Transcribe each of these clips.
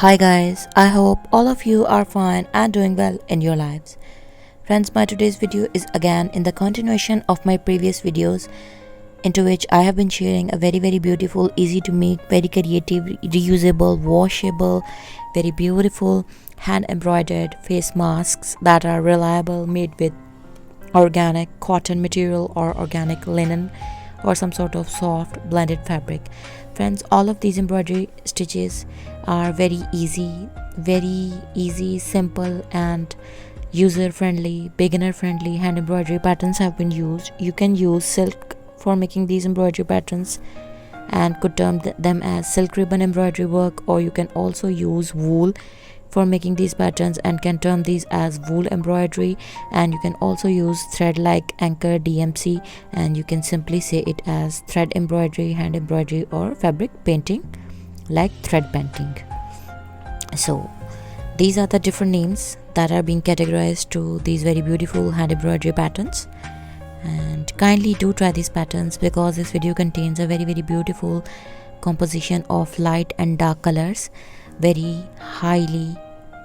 Hi guys, I hope all of you are fine and doing well in your lives. Friends, my today's video is again in the continuation of my previous videos, into which I have been sharing a very beautiful, easy to make, very creative, reusable, washable, very beautiful hand embroidered face masks that are reliable, made with organic cotton material or organic linen or some sort of soft blended fabric. Friends, all of these embroidery stitches are very easy, simple and user friendly, beginner friendly. Hand embroidery patterns have been used. You can use silk for making these embroidery patterns and could term them as silk ribbon embroidery work, or you can also use wool for making these patterns and can term these as wool embroidery. And you can also use thread like anchor DMC, and you can simply say it as thread embroidery, hand embroidery, or fabric painting like thread painting. So these are the different names that are being categorized to these very beautiful hand embroidery patterns. And kindly do try these patterns, because this video contains a very beautiful composition of light and dark colors, very highly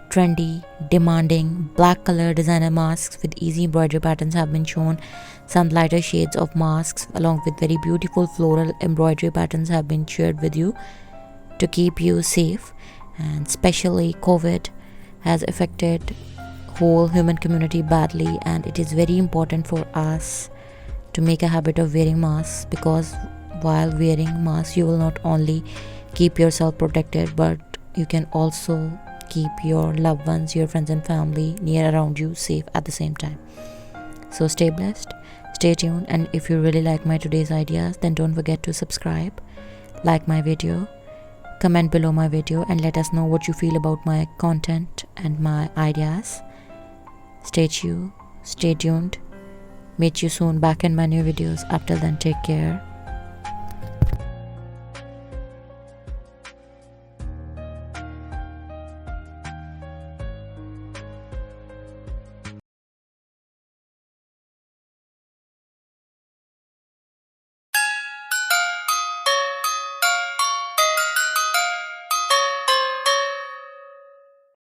trendy, demanding black color designer masks with easy embroidery patterns have been shown. Some lighter shades of masks along with very beautiful floral embroidery patterns have been shared with you to keep you safe. And especially COVID has affected whole human community badly, and it is very important for us to make a habit of wearing masks, because while wearing masks you will not only keep yourself protected, but you can also keep your loved ones, your friends and family near around you safe at the same time. So stay blessed, stay tuned, and if you really like my today's ideas, then don't forget to subscribe, like my video, comment below my video and let us know what you feel about my content and my ideas. Stay tuned. Meet you soon back in my new videos. Up till then, take care.